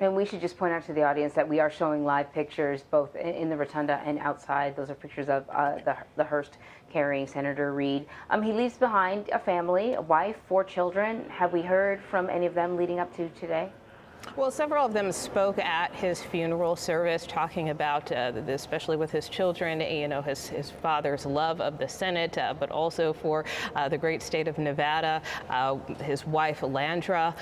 And we should just point out to the audience that we are showing live pictures both in the Rotunda and outside. Those are pictures of the hearse carrying Senator Reid. He leaves behind a family, a wife, 4 children. Have we heard from any of them leading up to today? Well, several of them spoke at his funeral service, talking about, especially with his children, his father's love of the Senate, but also for the great state of Nevada. His wife, Landra,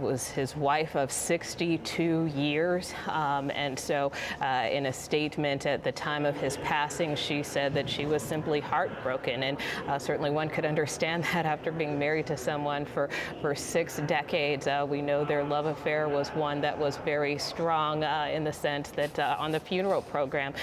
was his wife of 62 years. And so in a statement at the time of his passing, she said that she was simply heartbroken. And certainly one could understand that after being married to someone for 6 decades. We know their love affair was one that was very strong in the sense that on the funeral program,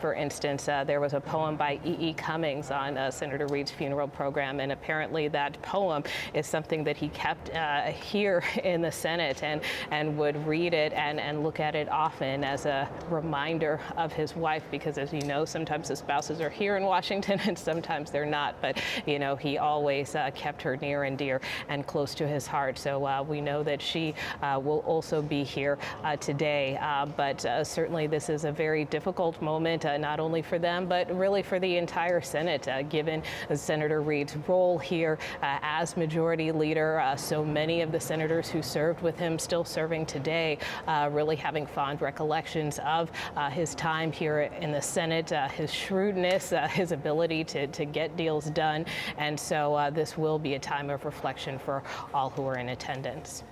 for instance, there was a poem by E.E. Cummings on Senator Reid's funeral program, and apparently that poem is something that he kept here in the Senate and would read it and look at it often as a reminder of his wife, because as you know, sometimes the spouses are here in Washington and sometimes they're not, but he always kept her near and dear and close to his heart. So we know that she will also be here today. But certainly this is a very difficult moment, not only for them, but really for the entire Senate, given Senator Reid's role here as Majority Leader. So many of the senators who served with him still serving today, really having fond recollections of his time here in the Senate, his shrewdness, his ability to get deals done. And so this will be a time of reflection for all who are in attendance.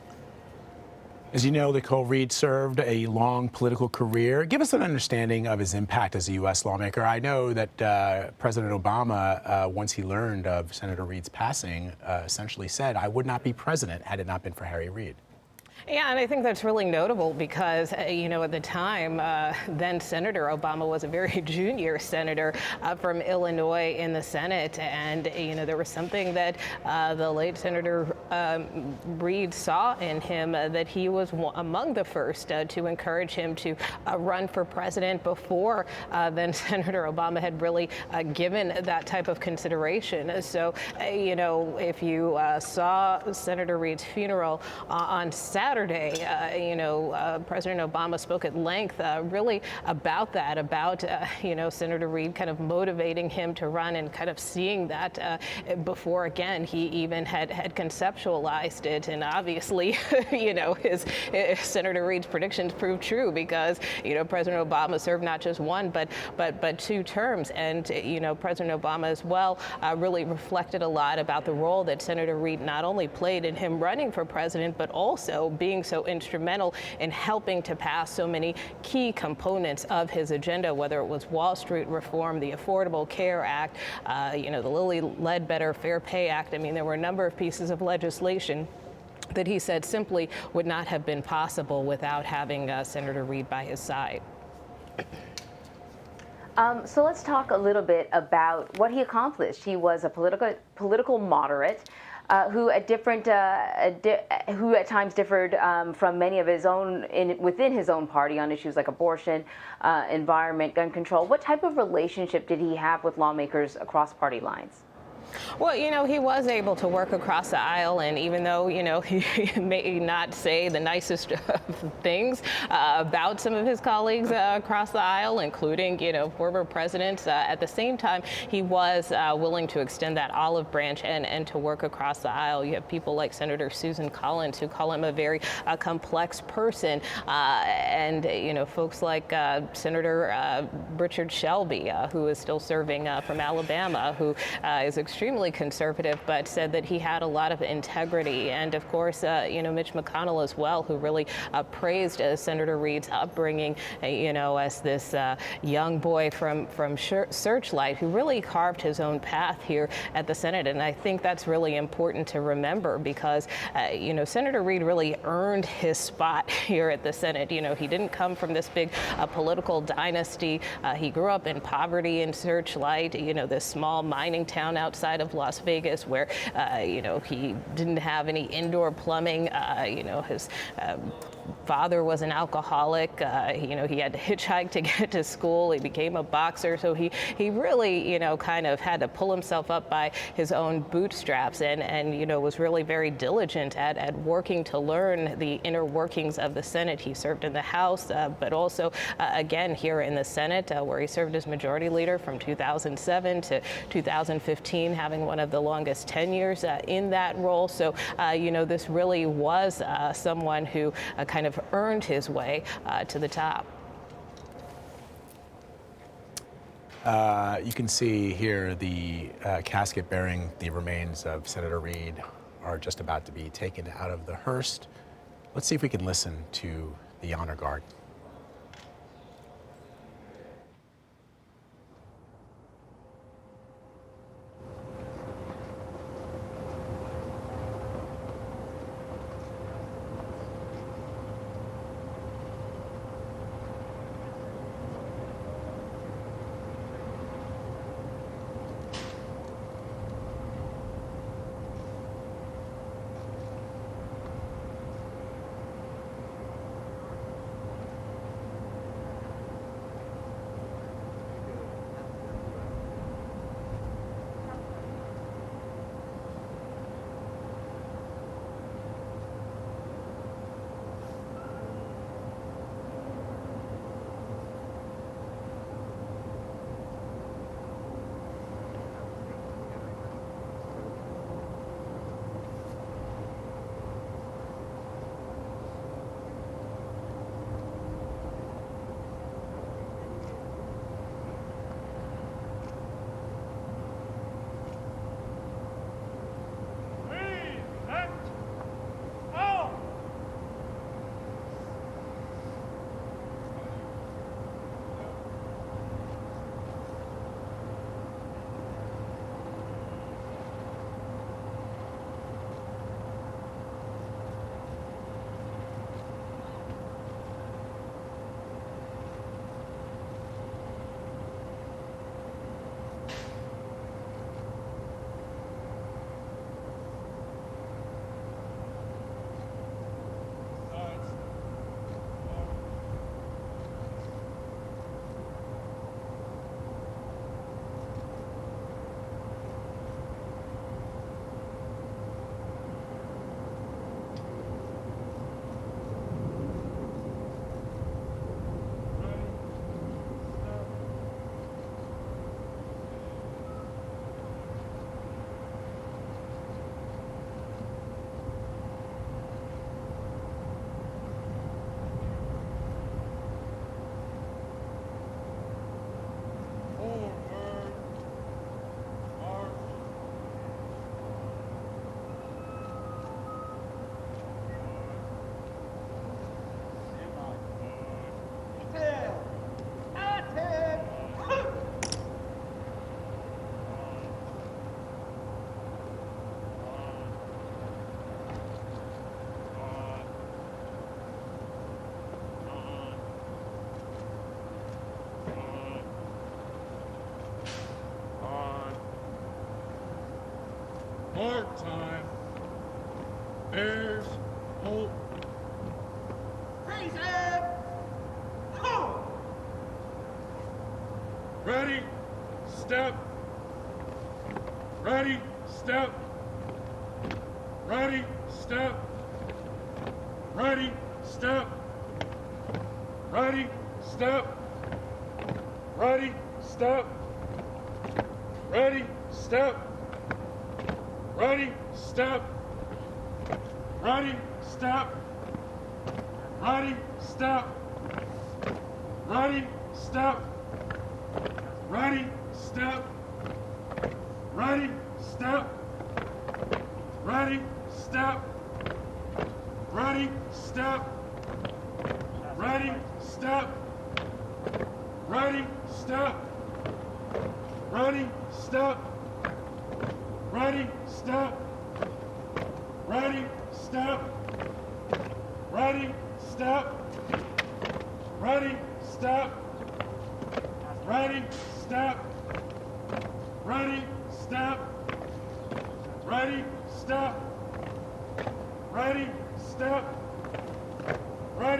As you know, Nicole, Reid served a long political career. Give us an understanding of his impact as a U.S. lawmaker. I know that President Obama, once he learned of Senator Reid's passing, essentially said, "I would not be president had it not been for Harry Reid." Yeah, and I think that's really notable because, at the time, then Senator Obama was a very junior senator from Illinois in the Senate. And, there was something that the late Senator Reid saw in him, that he was among the first to encourage him to run for president before then Senator Obama had really given that type of consideration. So, if you saw Senator Reid's funeral on Saturday, President Obama spoke at length really about that, about, Senator Reid kind of motivating him to run and kind of seeing that before, again, he even had conceptualized it. And obviously, his Senator Reid's predictions proved true because, President Obama served not just one, but 2 terms. And, President Obama as well really reflected a lot about the role that Senator Reid not only played in him running for president, but also being so instrumental in helping to pass so many key components of his agenda, whether it was Wall Street reform, the Affordable Care Act, the Lilly Ledbetter Fair Pay Act. I mean, there were a number of pieces of legislation that he said simply would not have been possible without having Senator Reid by his side. So let's talk a little bit about what he accomplished. He was a political moderate. Who at times differed from many of his own within his own party on issues like abortion, environment, gun control. What type of relationship did he have with lawmakers across party lines? Well, he was able to work across the aisle, and even though, he may not say the nicest of things about some of his colleagues across the aisle, including, former presidents, at the same time, he was willing to extend that olive branch and to work across the aisle. You have people like Senator Susan Collins, who call him a very complex person, and, folks like Senator Richard Shelby, who is still serving from Alabama, who is extremely conservative, but said that he had a lot of integrity. And of course, Mitch McConnell as well, who really praised Senator Reid's upbringing, as this young boy from Searchlight, who really carved his own path here at the Senate. And I think that's really important to remember because, Senator Reid really earned his spot here at the Senate. He didn't come from this big political dynasty. He grew up in poverty in Searchlight, this small mining town outside of Las Vegas where, he didn't have any indoor plumbing. His father was an alcoholic. You know, he had to hitchhike to get to school. He became a boxer. So he really, you know, kind of had to pull himself up by his own bootstraps and you know, was really very diligent at working to learn the inner workings of the Senate. He served in the House, but also, again, here in the Senate, where he served as Majority Leader from 2007 to 2015, having one of the longest tenures in that role. So, you know, this really was someone who kind of earned his way to the top. You can see here the casket bearing the remains of Senator Reid are just about to be taken out of the hearse. Let's see if we can listen to the honor guard. Hard time. Bears. Hope. Freeze it! Ho! Ready. Step. Ready. Step. Ready. Step. Ready. Step. Ready. Step. Ready. Step. Ready. Step. Ready, step. Ready, step. Ready, step. Ready, step. Ready, step. Ready, step. Ready, step. Ready, step. Ready, step. Ready, step. Ready, step. Ready, step. Ready, step. Ready, step. Ready, step. Ready, step. Ready, step. Ready, step. Ready, step. Ready,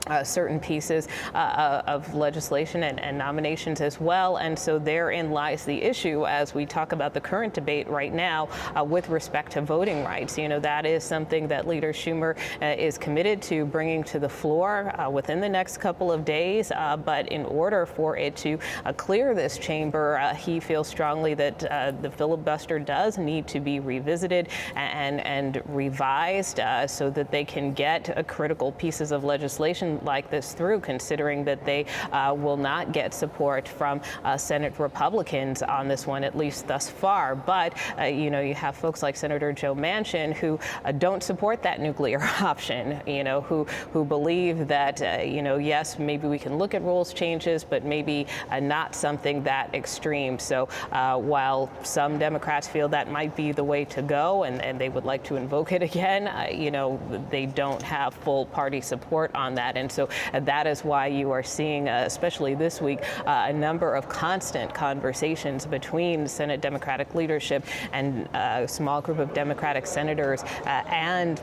certain pieces of legislation and nominations as well. And so therein lies the issue as we talk about the current debate right now with respect to voting rights. You know, that is something that Leader Schumer is committed to bringing to the floor within the next couple of days. But in order for it to clear this chamber, he feels strongly that the filibuster does need to be revisited and revised so that they can get critical pieces of legislation like this through, considering that they will not get support from Senate Republicans on this one, at least thus far. But, you know, you have folks like Senator Joe Manchin who don't support that nuclear option, you know, who believe that, you know, yes, maybe we can look at rules changes, but maybe not something that extreme. So while some Democrats feel that might be the way to go and they would like to invoke it again, you know, they don't have full party support on that. And so that is why you are seeing, especially this week, a number of constant conversations between Senate Democratic leadership and a small group of Democratic senators and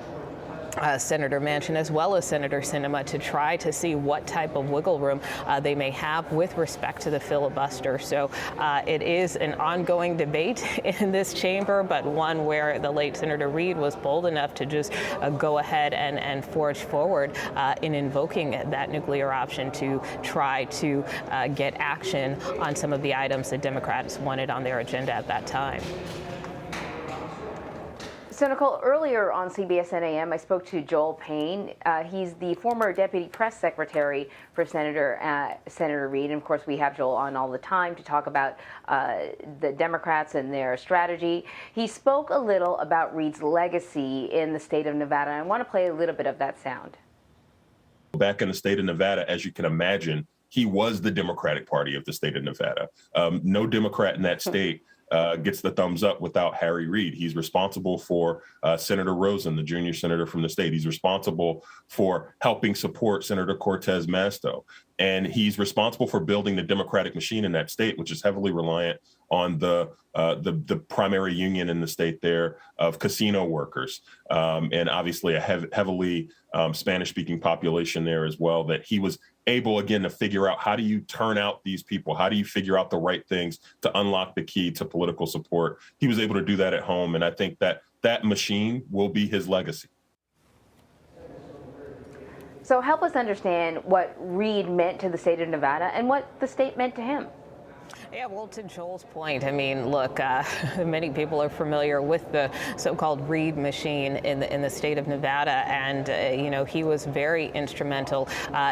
Senator Manchin as well as Senator Sinema to try to see what type of wiggle room they may have with respect to the filibuster. So it is an ongoing debate in this chamber, but one where the late Senator Reid was bold enough to just go ahead and forge forward in invoking that nuclear option to try to get action on some of the items that Democrats wanted on their agenda at that time. So, Nicole, earlier on CBSN AM, I spoke to Joel Payne. He's the former deputy press secretary for Senator Reid. And, of course, we have Joel on all the time to talk about the Democrats and their strategy. He spoke a little about Reid's legacy in the state of Nevada. And I want to play a little bit of that sound. Back in the state of Nevada, as you can imagine, he was the Democratic Party of the state of Nevada. No Democrat in that state gets the thumbs up without Harry Reid. He's responsible for Senator Rosen, the junior senator from the state. He's responsible for helping support Senator Cortez Masto. And he's responsible for building the Democratic machine in that state, which is heavily reliant on the primary union in the state there of casino workers. And obviously a heavily Spanish-speaking population there as well, that he was able, again, to figure out how do you turn out these people? How do you figure out the right things to unlock the key to political support? He was able to do that at home. And I think that that machine will be his legacy. So help us understand what Reid meant to the state of Nevada and what the state meant to him. Yeah, well, to Joel's point, I mean, look, many people are familiar with the so-called Reid machine in the state of Nevada, and you know, he was very instrumental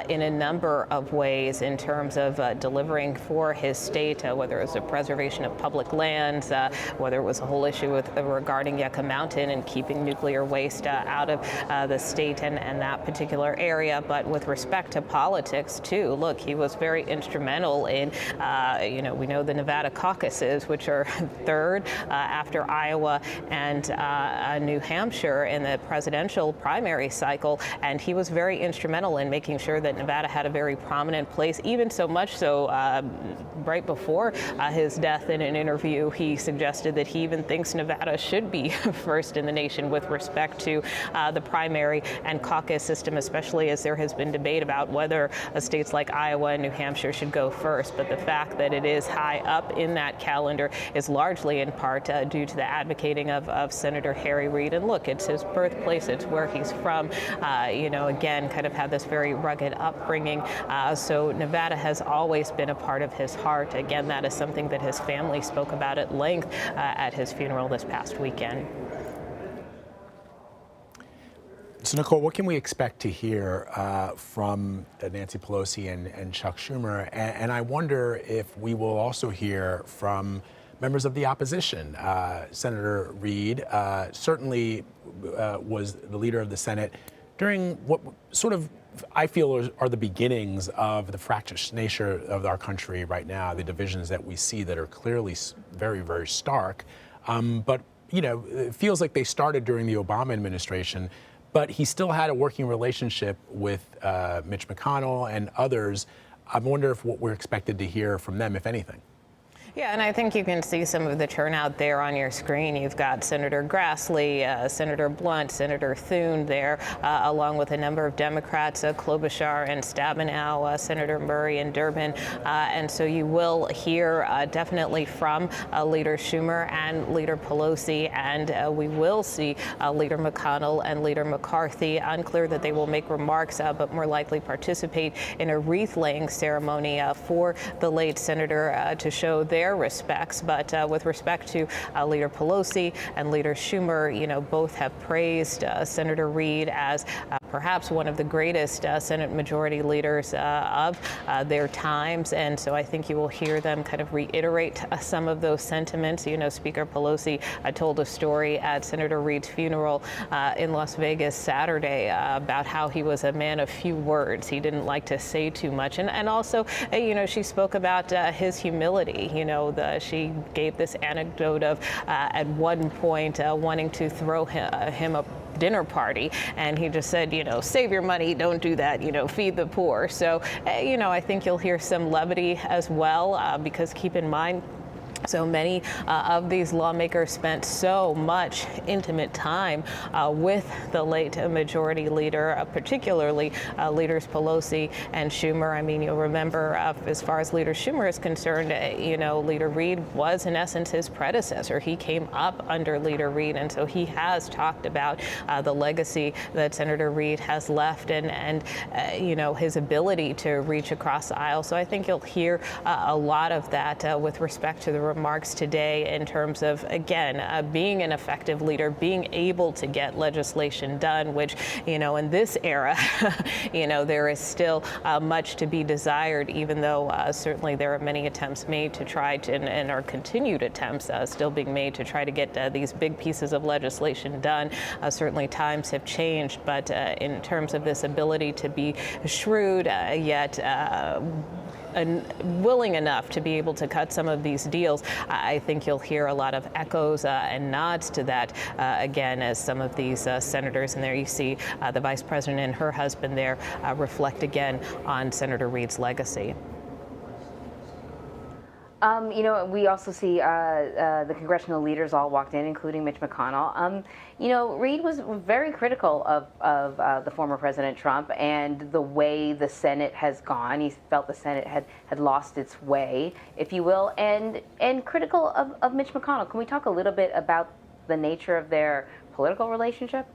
in a number of ways in terms of delivering for his state, whether it was the preservation of public lands, whether it was a whole issue regarding Yucca Mountain and keeping nuclear waste out of the state and that particular area. But with respect to politics, too, look, he was very instrumental in, you know, we know the Nevada caucuses, which are third after Iowa and New Hampshire in the presidential primary cycle. And he was very instrumental in making sure that Nevada had a very prominent place, even so much so right before his death in an interview, he suggested that he even thinks Nevada should be first in the nation with respect to the primary and caucus system, especially as there has been debate about whether states like Iowa and New Hampshire should go first. But the fact that it is high up in that calendar is largely in part due to the advocating of Senator Harry Reid. And look, it's his birthplace, it's where he's from. You know, again, kind of had this very rugged upbringing. So Nevada has always been a part of his heart. Again, that is something that his family spoke about at length at his funeral this past weekend. So, Nicole, what can we expect to hear from Nancy Pelosi and Chuck Schumer? And I wonder if we will also hear from members of the opposition. Senator Reid certainly was the leader of the Senate during what sort of I feel are the beginnings of the fractious nature of our country right now, the divisions that we see that are clearly very, very stark. But, you know, it feels like they started during the Obama administration. But he still had a working relationship with Mitch McConnell and others. I wonder if what we're expected to hear from them, if anything. Yeah, and I think you can see some of the turnout there on your screen. You've got Senator Grassley, Senator Blunt, Senator Thune there, along with a number of Democrats, Klobuchar and Stabenow, Senator Murray and Durbin. And so you will hear definitely from Leader Schumer and Leader Pelosi, and we will see Leader McConnell and Leader McCarthy. Unclear that they will make remarks, but more likely participate in a wreath-laying ceremony for the late senator to show their respects. But with respect to Leader Pelosi and Leader Schumer, you know, both have praised Senator Reid as perhaps one of the greatest Senate majority leaders of their times. And so I think you will hear them kind of reiterate some of those sentiments. You know, Speaker Pelosi told a story at Senator Reid's funeral in Las Vegas Saturday about how he was a man of few words. He didn't like to say too much. And also, you know, she spoke about his humility. You know, she gave this anecdote of at one point wanting to throw him a dinner party, and he just said, you know, save your money, don't do that, you know, feed the poor. So, you know, I think you'll hear some levity as well, because keep in mind, so many of these lawmakers spent so much intimate time with the late majority leader, particularly Leaders Pelosi and Schumer. I mean, you'll remember, as far as Leader Schumer is concerned, you know, Leader Reid was in essence his predecessor. He came up under Leader Reid, and so he has talked about the legacy that Senator Reid has left, and you know, his ability to reach across the aisle. So I think you'll hear a lot of that with respect to the remarks today in terms of, again, being an effective leader, being able to get legislation done, which, you know, in this era, you know, there is still much to be desired, even though certainly there are many attempts made to try to, and are continued attempts still being made to try to get these big pieces of legislation done. Certainly times have changed, but in terms of this ability to be shrewd yet willing enough to be able to cut some of these deals, I think you'll hear a lot of echoes and nods to that, again, as some of these senators, and there you see the vice president and her husband there reflect again on Senator Reid's legacy. You know, we also see the congressional leaders all walked in, including Mitch McConnell. You know, Reid was very critical of the former President Trump and the way the Senate has gone. He felt the Senate had lost its way, if you will, and critical of Mitch McConnell. Can we talk a little bit about the nature of their political relationship?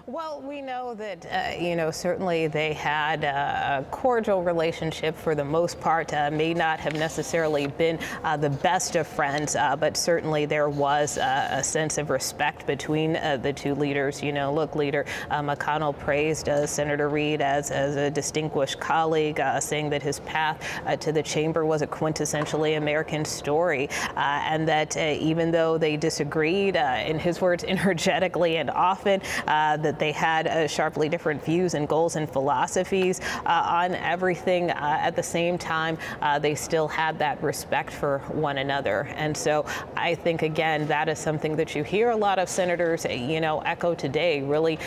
Well, we know that, you know, certainly they had a cordial relationship for the most part, may not have necessarily been the best of friends, but certainly there was a sense of respect between the two leaders. You know, look, Leader McConnell praised Senator Reid as a distinguished colleague, saying that his path to the chamber was a quintessentially American story, and that even though they disagreed, in his words, energetically and often, that they had sharply different views and goals and philosophies on everything. At the same time, they still had that respect for one another. And so I think, again, that is something that you hear a lot of senators, you know, echo today, really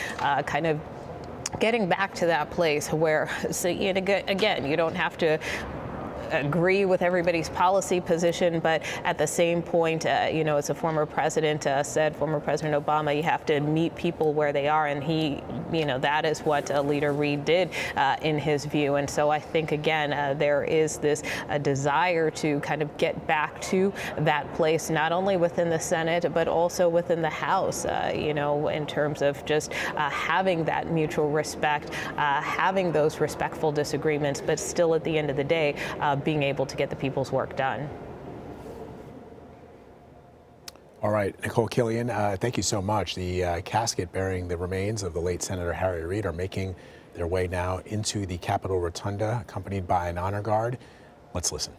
kind of getting back to that place where, so, you know, again, you don't have to agree with everybody's policy position, but at the same point, you know, as a former president said, former President Obama, you have to meet people where they are, and he, you know, that is what Leader Reid did in his view. And so I think, again, there is this desire to kind of get back to that place, not only within the Senate, but also within the House, you know, in terms of just having that mutual respect, having those respectful disagreements, but still at the end of the day, being able to get the people's work done. All right, Nicole Killian, thank you so much. The casket bearing the remains of the late Senator Harry Reid are making their way now into the Capitol Rotunda, accompanied by an honor guard. Let's listen.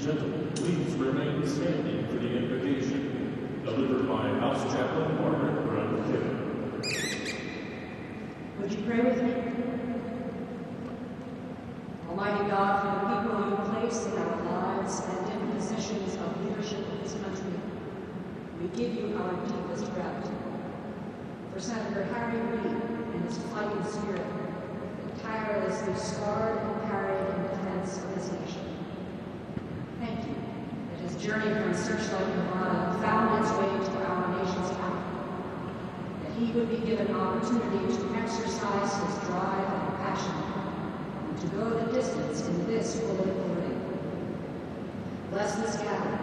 gentlemen, please remain standing for the invocation delivered by House Chaplain Margaret Brown. Would you pray with me? Almighty God, for the people you place in our lives and in positions of leadership in this country, we give you our deepest gratitude. For Senator Harry Reid and his fighting spirit, tirelessly scarred and carried in defense of his nation. Thank you that his journey from Searchlight, Nevada found its way to our nation's capital, that he would be given opportunity to exercise his drive and passion, and to go the distance in this political ring. Bless this gathering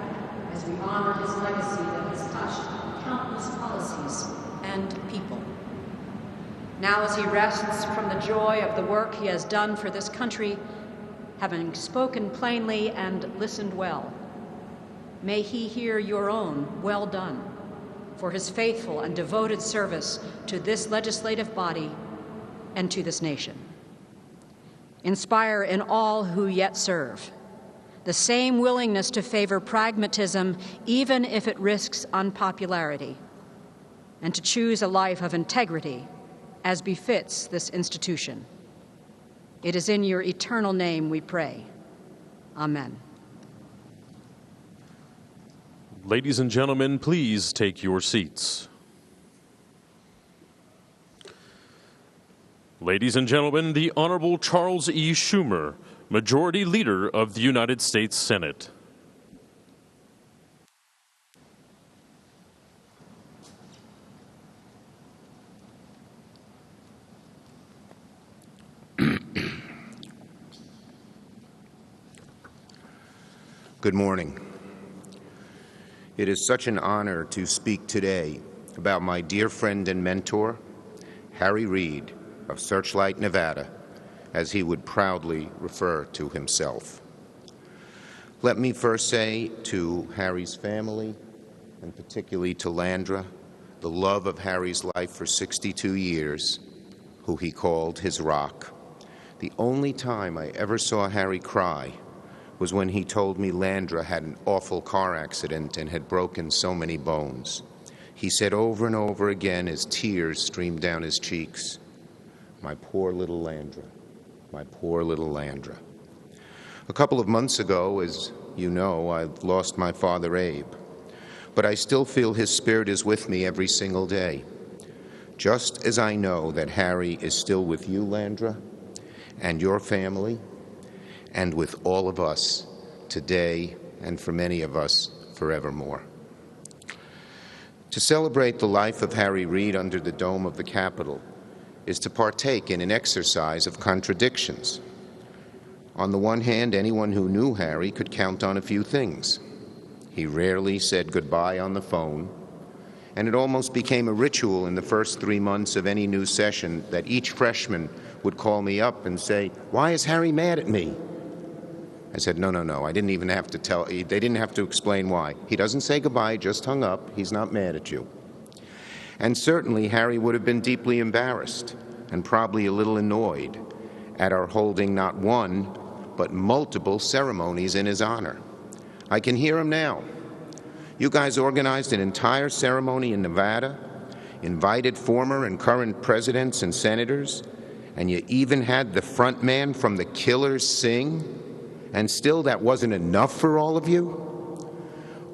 as we honor his legacy that has touched countless policies and people. Now as he rests from the joy of the work he has done for this country, having spoken plainly and listened well, may he hear your own well done for his faithful and devoted service to this legislative body and to this nation. Inspire in all who yet serve the same willingness to favor pragmatism, even if it risks unpopularity, and to choose a life of integrity as befits this institution. It is in your eternal name we pray. Amen. Ladies and gentlemen, please take your seats. Ladies and gentlemen, the Honorable Charles E. Schumer, Majority Leader of the United States Senate. Good morning. It is such an honor to speak today about my dear friend and mentor, Harry Reid of Searchlight, Nevada, as he would proudly refer to himself. Let me first say to Harry's family, and particularly to Landra, the love of Harry's life for 62 years, who he called his rock. The only time I ever saw Harry cry was when he told me Landra had an awful car accident and had broken so many bones. He said over and over again as tears streamed down his cheeks, "My poor little Landra, my poor little Landra." A couple of months ago, as you know, I lost my father, Abe, but I still feel his spirit is with me every single day. Just as I know that Harry is still with you, Landra, and your family, and with all of us today, and for many of us forevermore. To celebrate the life of Harry Reid under the dome of the Capitol is to partake in an exercise of contradictions. On the one hand, anyone who knew Harry could count on a few things. He rarely said goodbye on the phone, and it almost became a ritual in the first 3 months of any new session that each freshman would call me up and say, "Why is Harry mad at me?" I said, no. I didn't even have to tell, they didn't have to explain why. He doesn't say goodbye, just hung up. He's not mad at you. And certainly Harry would have been deeply embarrassed and probably a little annoyed at our holding not one, but multiple ceremonies in his honor. I can hear him now. You guys organized an entire ceremony in Nevada, invited former and current presidents and senators, and you even had the front man from the Killers sing, and still that wasn't enough for all of you?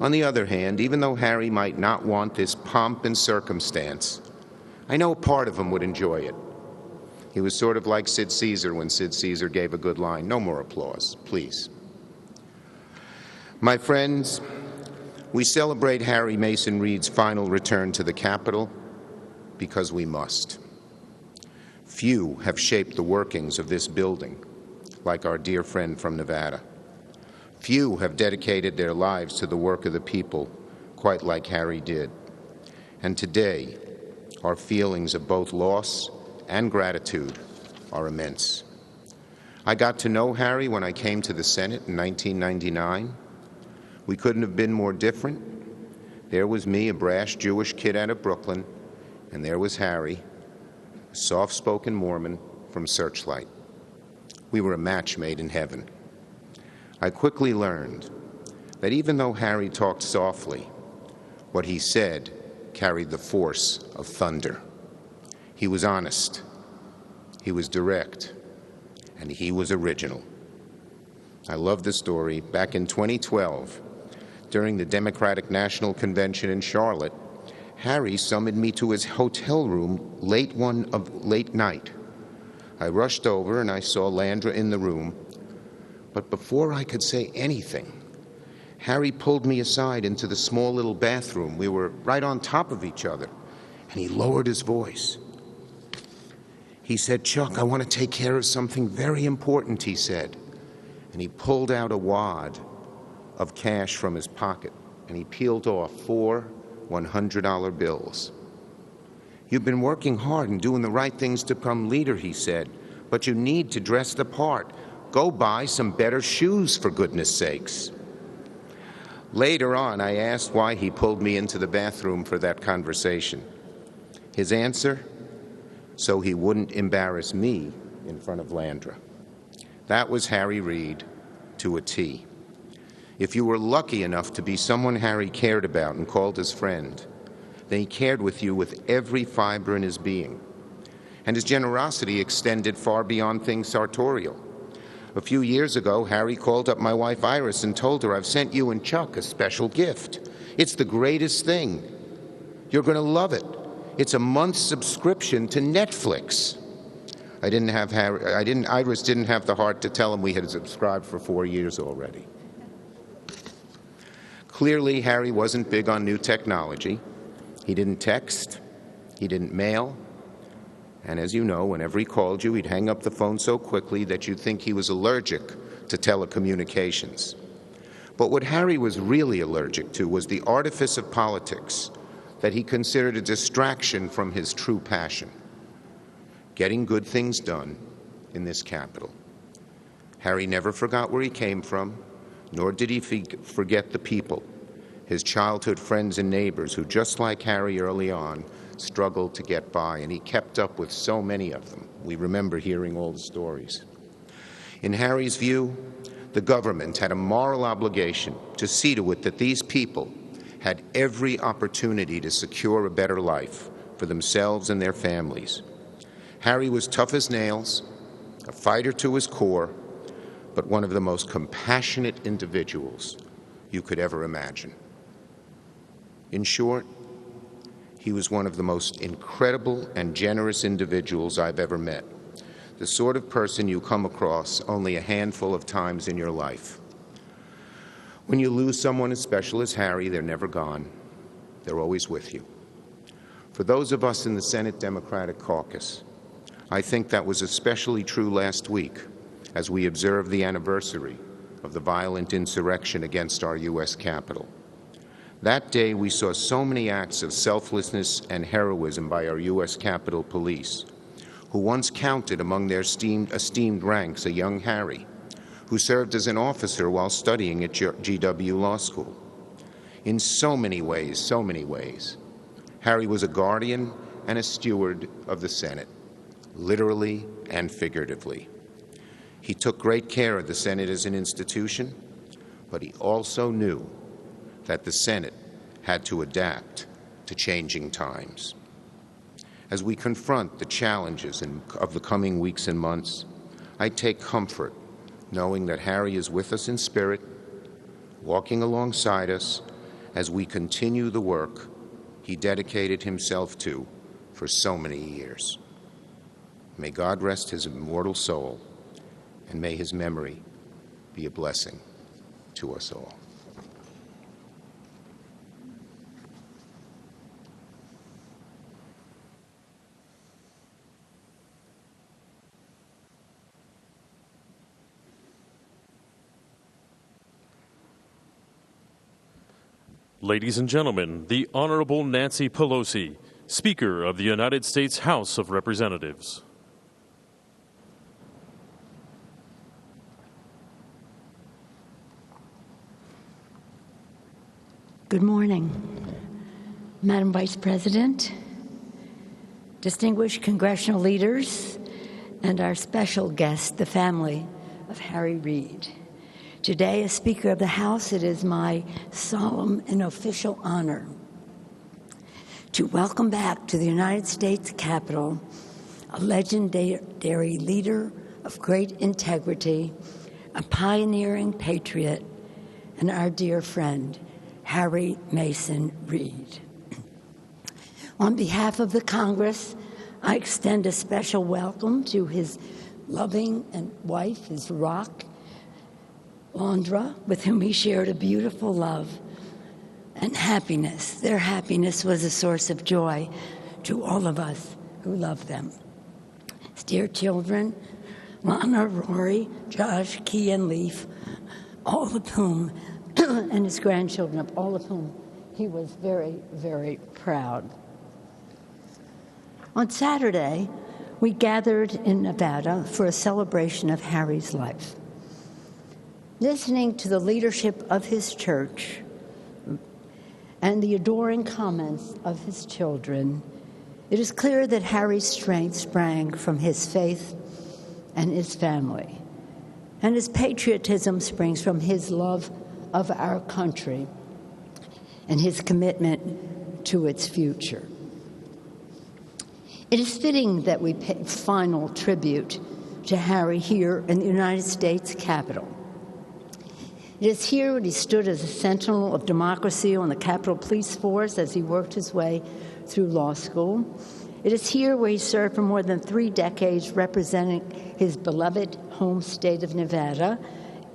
On the other hand, even though Harry might not want this pomp and circumstance, I know part of him would enjoy it. He was sort of like Sid Caesar when Sid Caesar gave a good line. No more applause, please. My friends, we celebrate Harry Mason Reid's final return to the Capitol because we must. Few have shaped the workings of this building like our dear friend from Nevada. Few have dedicated their lives to the work of the people quite like Harry did. And today, our feelings of both loss and gratitude are immense. I got to know Harry when I came to the Senate in 1999. We couldn't have been more different. There was me, a brash Jewish kid out of Brooklyn, and there was Harry, a soft-spoken Mormon from Searchlight. We were a match made in heaven. I quickly learned that even though Harry talked softly, what he said carried the force of thunder. He was honest, he was direct, and he was original. I love the story. Back in 2012, during the Democratic National Convention in Charlotte, Harry summoned me to his hotel room late night. I rushed over and I saw Landra in the room, but before I could say anything, Harry pulled me aside into the small little bathroom. We were right on top of each other, and he lowered his voice. He said, "Chuck, I want to take care of something very important," he said. And he pulled out a wad of cash from his pocket, and he peeled off 4 $100 bills. "You've been working hard and doing the right things to become leader," he said, "but you need to dress the part. Go buy some better shoes, for goodness sakes." Later on, I asked why he pulled me into the bathroom for that conversation. His answer? So he wouldn't embarrass me in front of Landra. That was Harry Reid to a T. If you were lucky enough to be someone Harry cared about and called his friend, then he cared with you with every fiber in his being. And his generosity extended far beyond things sartorial. A few years ago, Harry called up my wife Iris and told her, "I've sent you and Chuck a special gift. It's the greatest thing. You're going to love it. It's a month's subscription to Netflix." Iris didn't have the heart to tell him we had subscribed for 4 years already. Clearly, Harry wasn't big on new technology. He didn't text. He didn't mail. And as you know, whenever he called you, he'd hang up the phone so quickly that you'd think he was allergic to telecommunications. But what Harry was really allergic to was the artifice of politics that he considered a distraction from his true passion: getting good things done in this capital. Harry never forgot where he came from, nor did he forget the people, his childhood friends and neighbors who, just like Harry early on, struggled to get by, and he kept up with so many of them. We remember hearing all the stories. In Harry's view, the government had a moral obligation to see to it that these people had every opportunity to secure a better life for themselves and their families. Harry was tough as nails, a fighter to his core, but one of the most compassionate individuals you could ever imagine. In short, he was one of the most incredible and generous individuals I've ever met, the sort of person you come across only a handful of times in your life. When you lose someone as special as Harry, they're never gone. They're always with you. For those of us in the Senate Democratic Caucus, I think that was especially true last week as we observed the anniversary of the violent insurrection against our U.S. Capitol. That day, we saw so many acts of selflessness and heroism by our U.S. Capitol Police, who once counted among their esteemed ranks a young Harry, who served as an officer while studying at GW Law School. In so many ways, Harry was a guardian and a steward of the Senate, literally and figuratively. He took great care of the Senate as an institution, but he also knew that the Senate had to adapt to changing times. As we confront the challenges of the coming weeks and months, I take comfort knowing that Harry is with us in spirit, walking alongside us as we continue the work he dedicated himself to for so many years. May God rest his immortal soul, and may his memory be a blessing to us all. Ladies and gentlemen, the Honorable Nancy Pelosi, Speaker of the United States House of Representatives. Good morning, Madam Vice President, distinguished congressional leaders, and our special guest, the family of Harry Reid. Today, as Speaker of the House, it is my solemn and official honor to welcome back to the United States Capitol a legendary leader of great integrity, a pioneering patriot, and our dear friend, Harry Mason Reid. On behalf of the Congress, I extend a special welcome to his loving and wife, his rock, Londra, with whom he shared a beautiful love and happiness. Their happiness was a source of joy to all of us who love them. His dear children, Lana, Rory, Josh, Key, and Leaf, all of whom, and his grandchildren, of all of whom he was very, very proud. On Saturday, we gathered in Nevada for a celebration of Harry's life. Listening to the leadership of his church and the adoring comments of his children, it is clear that Harry's strength sprang from his faith and his family, and his patriotism springs from his love of our country and his commitment to its future. It is fitting that we pay final tribute to Harry here in the United States Capitol. It is here that he stood as a sentinel of democracy on the Capitol Police Force as he worked his way through law school. It is here where he served for more than 3 decades representing his beloved home state of Nevada,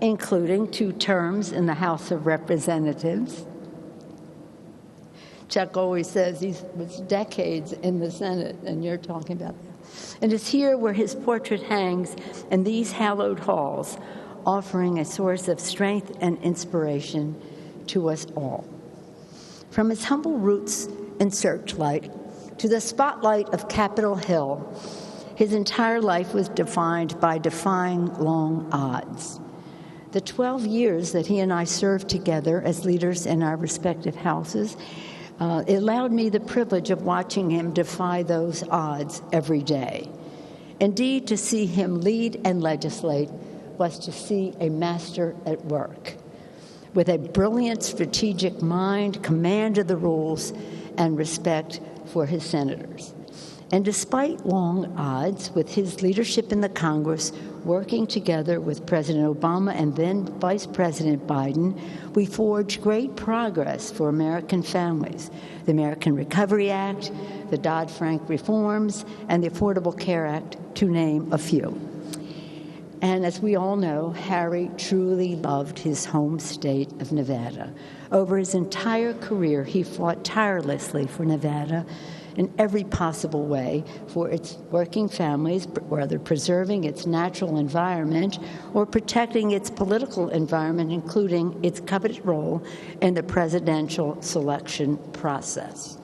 including 2 terms in the House of Representatives. Chuck always says he was decades in the Senate, and you're talking about that. And it's here where his portrait hangs in these hallowed halls, offering a source of strength and inspiration to us all. From his humble roots in Searchlight to the spotlight of Capitol Hill, his entire life was defined by defying long odds. The 12 years that he and I served together as leaders in our respective houses, it allowed me the privilege of watching him defy those odds every day. Indeed, to see him lead and legislate was to see a master at work, with a brilliant strategic mind, command of the rules, and respect for his senators. And despite long odds, with his leadership in the Congress, working together with President Obama and then Vice President Biden, we forged great progress for American families. The American Recovery Act, the Dodd-Frank reforms, and the Affordable Care Act, to name a few. And as we all know, Harry truly loved his home state of Nevada. Over his entire career, he fought tirelessly for Nevada in every possible way for its working families, whether preserving its natural environment or protecting its political environment, including its coveted role in the presidential selection process.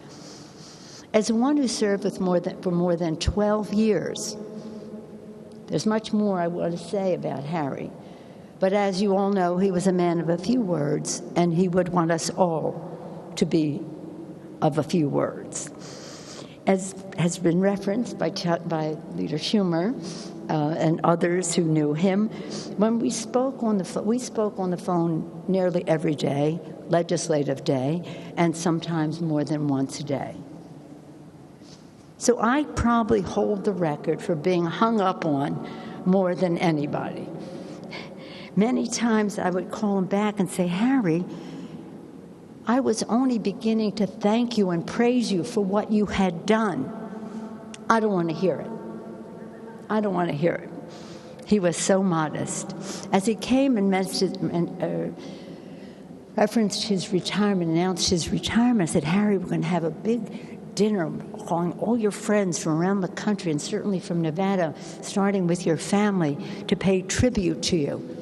As one who served for more than 12 years, there's much more I want to say about Harry. But as you all know, he was a man of a few words, and he would want us all to be of a few words. As has been referenced by Leader Schumer and others who knew him, when we spoke on the phone nearly every day, legislative day, and sometimes more than once a day. So I probably hold the record for being hung up on more than anybody. Many times I would call him back and say, Harry, I was only beginning to thank you and praise you for what you had done. I don't want to hear it. I don't want to hear it. He was so modest. As he came and referenced his retirement, announced his retirement, I said, Harry, we're going to have a big dinner, calling all your friends from around the country and certainly from Nevada, starting with your family, to pay tribute to you.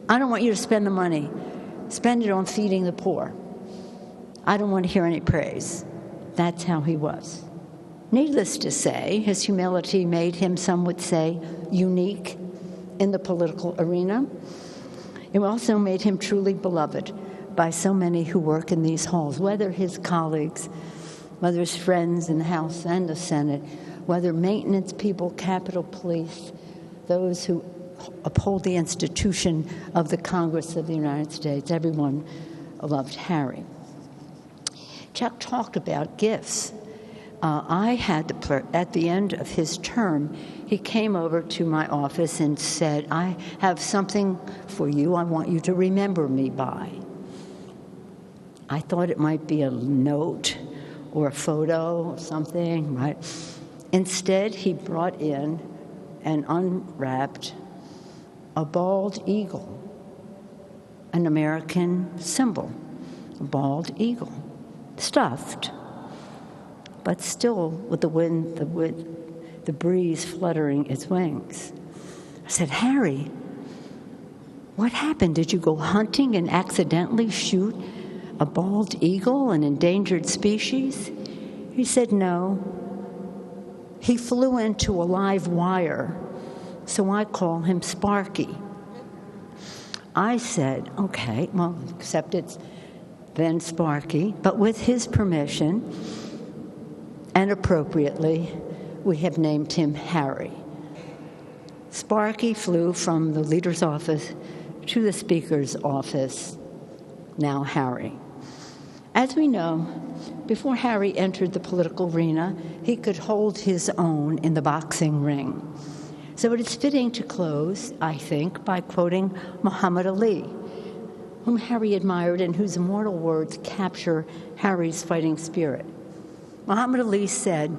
I don't want you to spend the money. Spend it on feeding the poor. I don't want to hear any praise. That's how he was. Needless to say, his humility made him, some would say, unique in the political arena. It also made him truly beloved by so many who work in these halls, whether his colleagues, whether his friends in the House and the Senate, whether maintenance people, Capitol Police, those who uphold the institution of the Congress of the United States. Everyone loved Harry. Chuck talked about gifts. I had at the end of his term, he came over to my office and said, I have something for you I want you to remember me by. I thought it might be a note or a photo or something, right? Instead, he brought in and unwrapped a bald eagle, an American symbol, a bald eagle, stuffed, but still with the breeze fluttering its wings. I said, Harry, what happened? Did you go hunting and accidentally shoot a bald eagle, an endangered species? He said, no. He flew into a live wire, so I call him Sparky. I said, okay, well, except it's then Sparky, but with his permission, and appropriately, we have named him Harry. Sparky flew from the leader's office to the Speaker's office, now Harry. As we know, before Harry entered the political arena, he could hold his own in the boxing ring. So it is fitting to close, I think, by quoting Muhammad Ali, whom Harry admired and whose immortal words capture Harry's fighting spirit. Muhammad Ali said,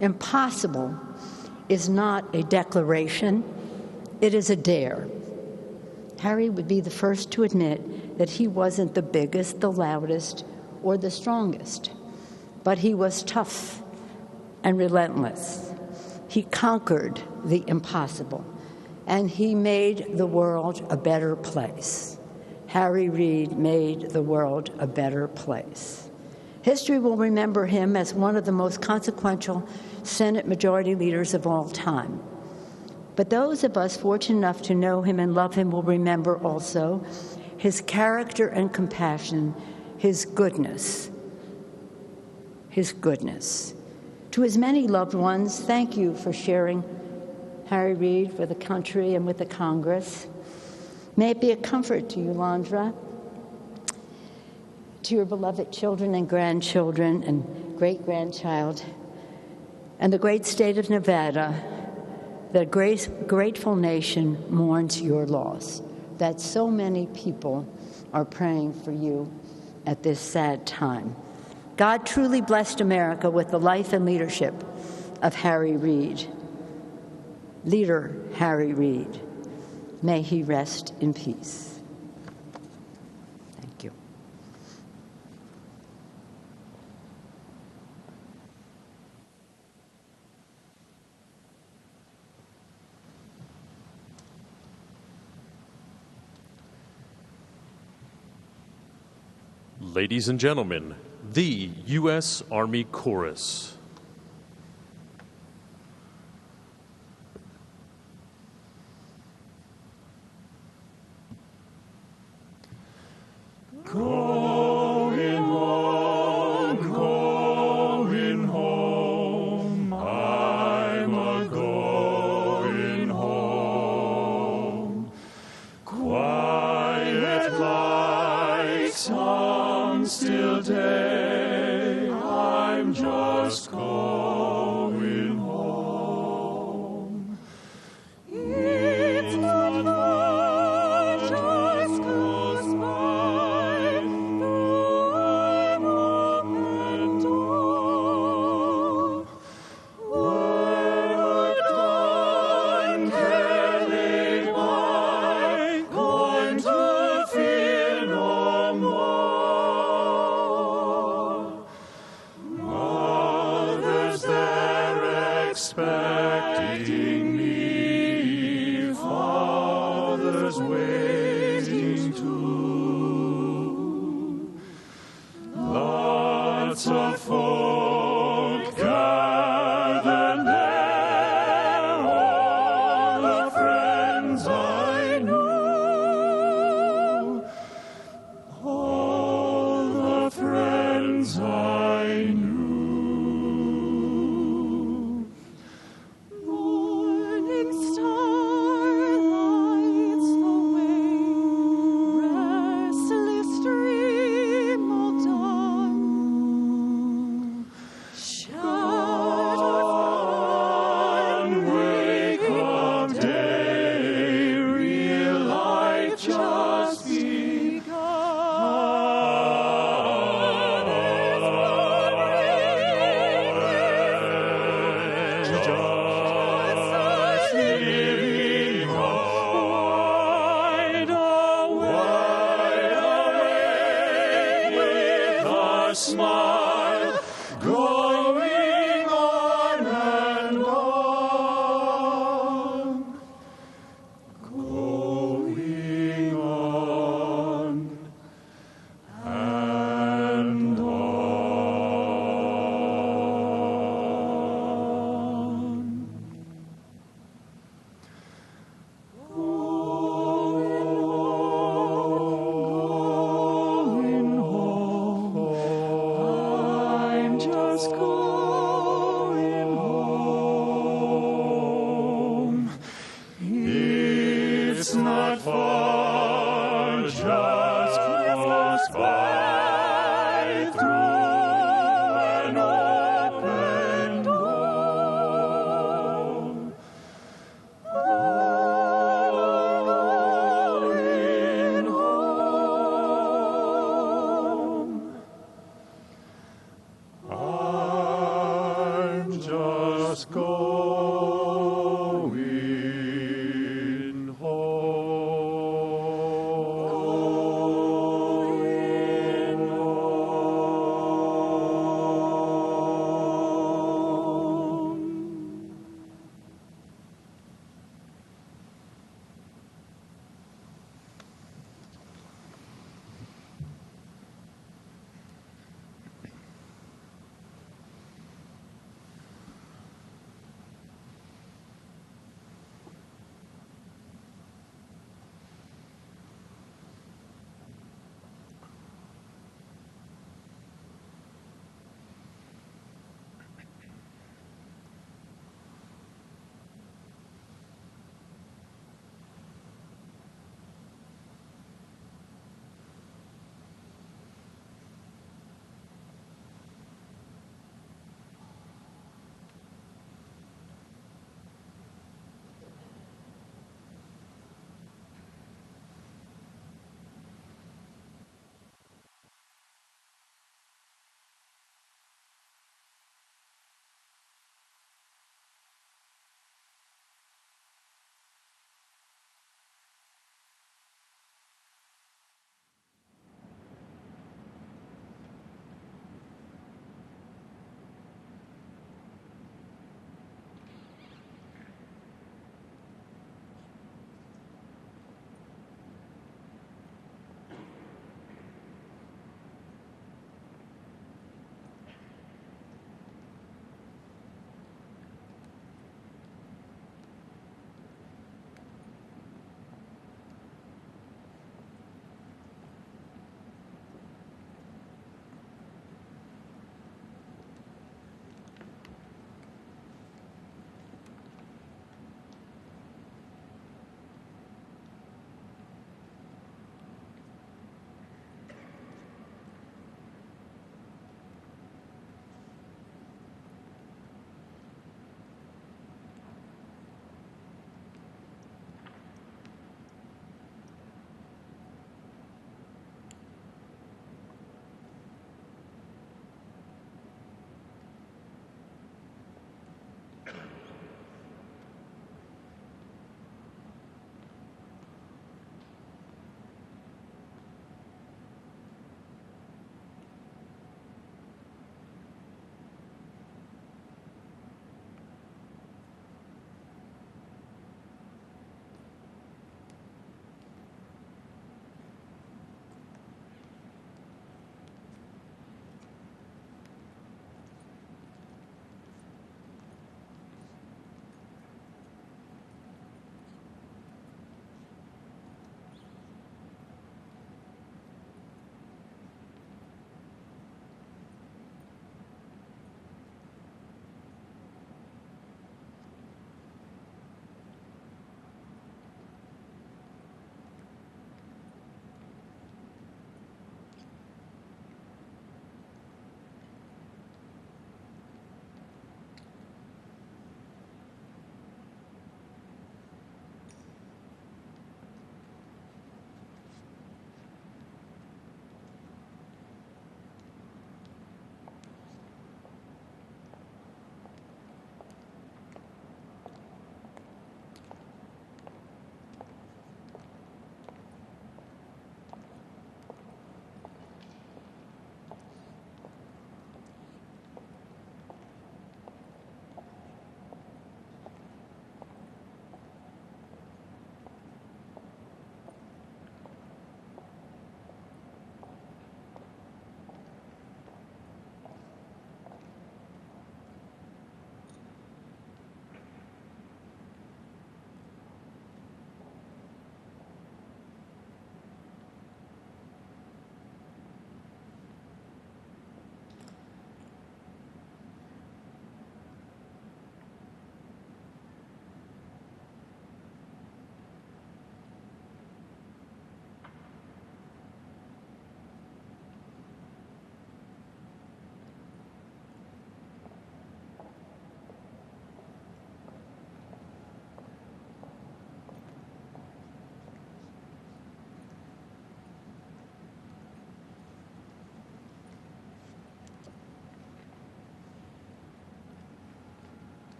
impossible is not a declaration, it is a dare. Harry would be the first to admit that he wasn't the biggest, the loudest, or the strongest, but he was tough and relentless. He conquered the impossible, and he made the world a better place. Harry Reid made the world a better place. History will remember him as one of the most consequential Senate majority leaders of all time. But those of us fortunate enough to know him and love him will remember also his character and compassion, his goodness. His goodness. To his many loved ones, thank you for sharing Harry Reid with the country and with the Congress. May it be a comfort to you, Landra, to your beloved children and grandchildren and great-grandchild, and the great state of Nevada, that grateful nation mourns your loss, that so many people are praying for you at this sad time. God truly blessed America with the life and leadership of Harry Reid. Leader Harry Reid, may he rest in peace. Thank you. Ladies and gentlemen, the U.S. Army Chorus. Going home, I'm a-going home. Quiet like some still day, I'm just going home. It's not far, just goes by, though I'm open door. Work done, care laid by, going to fear no more. Mother's there expecting me, father's waiting too. Lots of folk gathered there, all the friends I knew, all the friends I knew. Morning star just living wide away with a smile, going on and on, going on and on.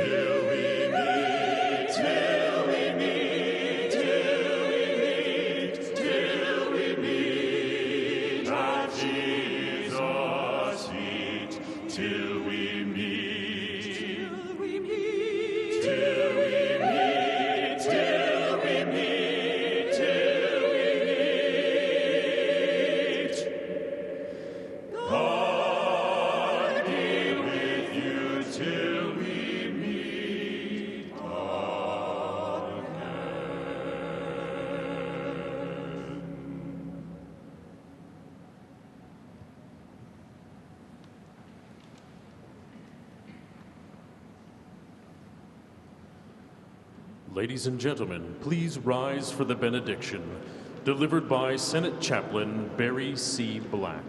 till we meet, till we meet, till we meet, till we meet at Jesus' feet, till we meet, till we meet, till we meet, till we meet, till we meet. God be with you till we meet again. Ladies and gentlemen, please rise for the benediction, delivered by Senate Chaplain Barry C. Black.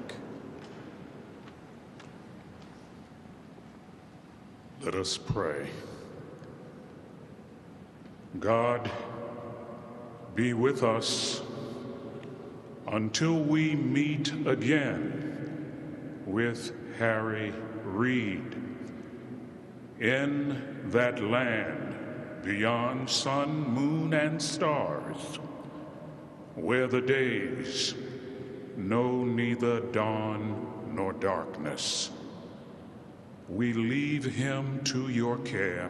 Let us pray. God, be with us until we meet again with Harry Reid in that land beyond sun, moon, and stars, where the days know neither dawn nor darkness. We leave him to your care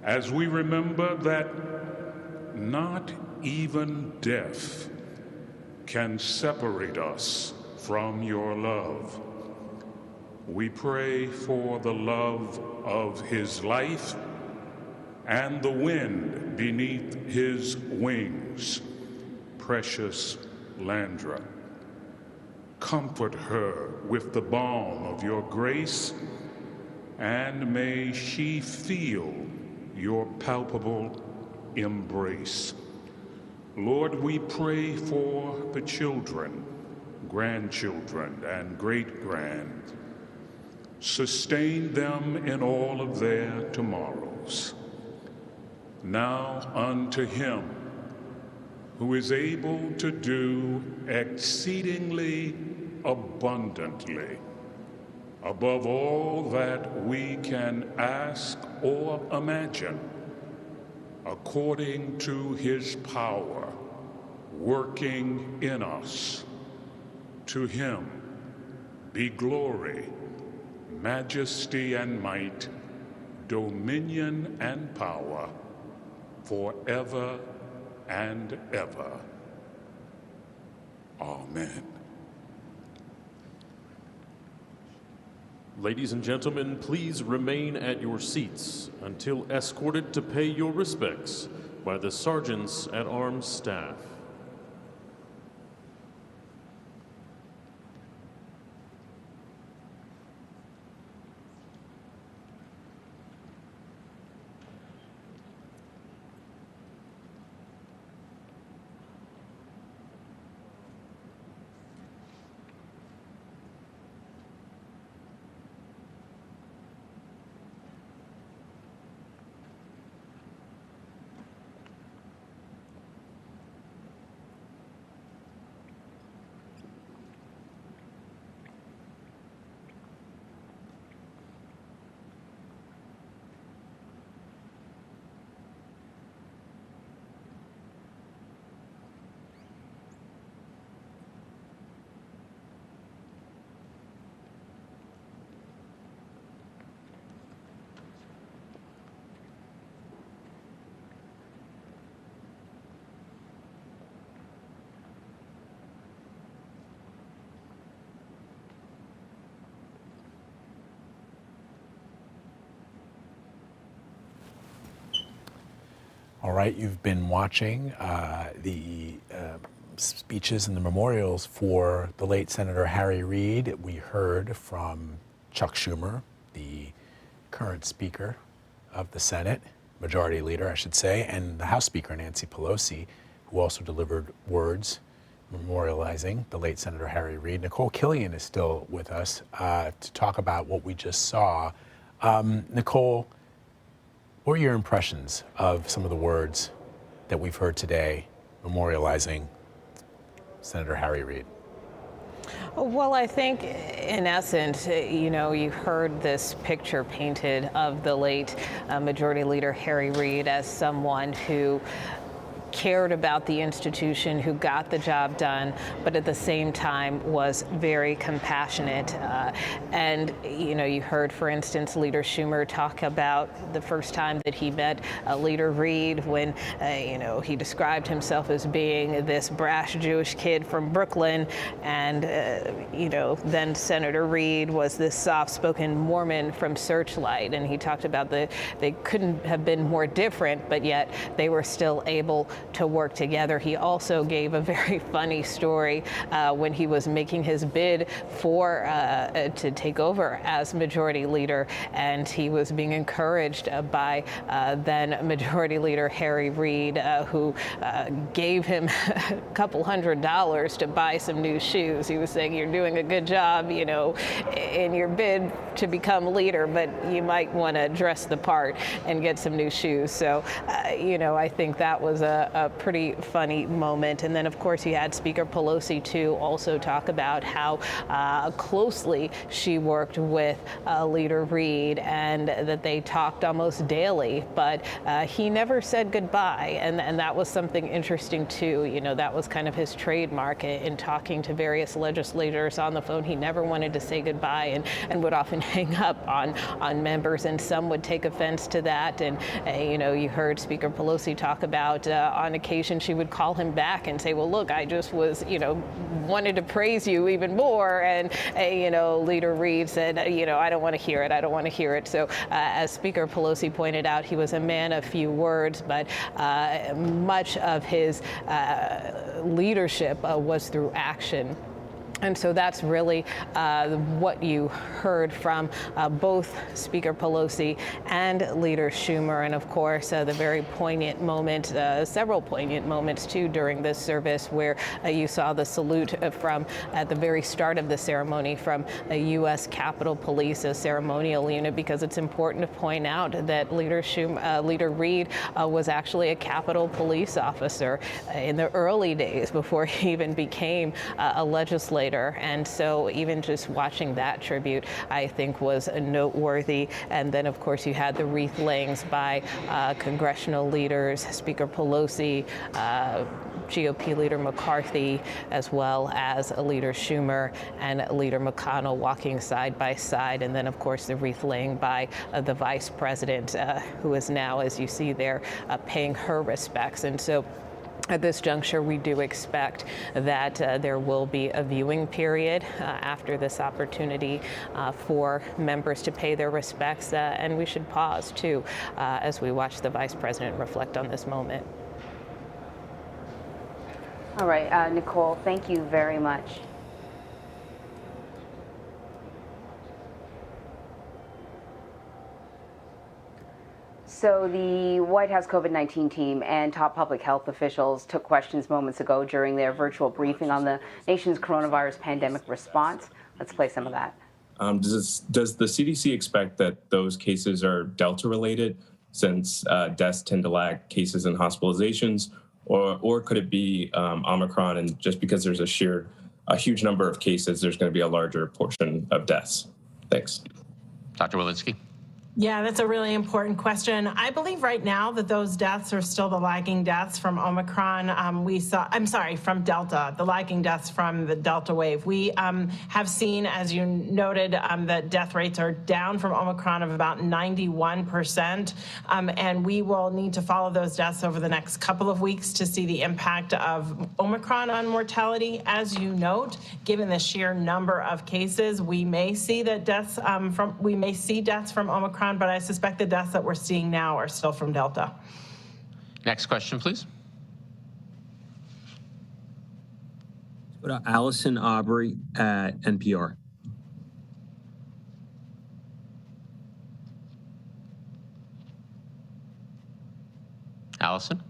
as we remember that not even death can separate us from your love. We pray for the love of his life and the wind beneath his wings, precious Landra. Comfort her with the balm of your grace, and may she feel your palpable embrace. Lord, we pray for the children, grandchildren, and great-grand. Sustain them in all of their tomorrows. Now unto him who is able to do exceedingly abundantly, above all that we can ask or imagine, according to his power working in us. To him be glory, majesty and might, dominion and power, forever and ever. Amen. Ladies and gentlemen, please remain at your seats until escorted to pay your respects by the Sergeants at Arms staff. All right, you've been watching the speeches and the memorials for the late Senator Harry Reid. We heard from Chuck Schumer, the current Speaker of the Senate, Majority Leader, I should say, and the House Speaker Nancy Pelosi, who also delivered words memorializing the late Senator Harry Reid. Nicole Killian is still with us to talk about what we just saw. Nicole, what are your impressions of some of the words that we've heard today memorializing Senator Harry Reid? Well, I think in essence, you heard this picture painted of the late Majority Leader Harry Reid as someone who cared about the institution, who got the job done, but at the same time was very compassionate. And you heard, for instance, Leader Schumer talk about the first time that he met Leader Reid when, he described himself as being this brash Jewish kid from Brooklyn. And, then Senator Reid was this soft-spoken Mormon from Searchlight. And he talked about they couldn't have been more different, but yet they were still able to work together. He also gave a very funny story when he was making his bid for to take over as Majority Leader, and he was being encouraged by then Majority Leader Harry Reid, who gave him a couple $100 to buy some new shoes. He was saying, "You're doing a good job, in your bid to become leader, but you might want to dress the part and get some new shoes." So, I think that was a pretty funny moment. And then, of course, you had Speaker Pelosi, too, also talk about how closely she worked with Leader Reid and that they talked almost daily. But he never said goodbye. And that was something interesting, too. That was kind of his trademark in talking to various legislators on the phone. He never wanted to say goodbye and would often hang up on members. And some would take offense to that. And, you heard Speaker Pelosi talk about on occasion she would call him back and say, "Well, look, I just was, wanted to praise you even more." And, Leader Reid said, "I don't want to hear it. I don't want to hear it." So as Speaker Pelosi pointed out, he was a man of few words, but much of his leadership was through action. And so that's really what you heard from both Speaker Pelosi and Leader Schumer. And of course, the very poignant moment, several poignant moments too during this service where you saw the salute from at the very start of the ceremony from a U.S. Capitol Police, a ceremonial unit, because it's important to point out that Leader Reid was actually a Capitol Police officer in the early days before he even became a legislator. And so even just watching that tribute, I think, was noteworthy. And then, of course, you had the wreath layings by congressional leaders, Speaker Pelosi, GOP Leader McCarthy, as well as Leader Schumer and Leader McConnell walking side by side. And then, of course, the wreath laying by the Vice President, who is now, as you see there, paying her respects. And so at this juncture, we do expect that there will be a viewing period after this opportunity for members to pay their respects. And we should pause, too, as we watch the Vice President reflect on this moment. All right, Nicole, thank you very much. So the White House COVID-19 team and top public health officials took questions moments ago during their virtual briefing on the nation's coronavirus pandemic response. Let's play some of that. Does the CDC expect that those cases are Delta related, since deaths tend to lag cases and hospitalizations, or could it be Omicron, and just because there's a huge number of cases, there's going to be a larger portion of deaths? Thanks. Dr. Walensky. Yeah, that's a really important question. I believe right now that those deaths are still the lagging deaths from Omicron. From Delta, the lagging deaths from the Delta wave. We have seen, as you noted, that death rates are down from Omicron of about 91%. And we will need to follow those deaths over the next couple of weeks to see the impact of Omicron on mortality. As you note, given the sheer number of cases, we may see that deaths from Omicron. But I suspect the deaths that we're seeing now are still from Delta. Next question, please. Go to Allison Aubrey at NPR. Allison?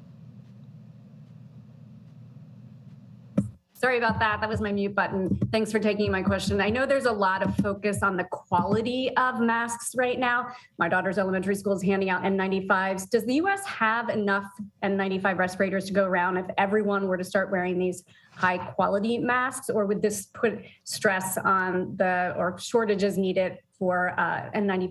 Sorry about that. That was my mute button. Thanks for taking my question. I know there's a lot of focus on the quality of masks right now. My daughter's elementary school is handing out N95s. Does the U.S. have enough N95 respirators to go around if everyone were to start wearing these high quality masks, or would this put stress on or shortages needed for N95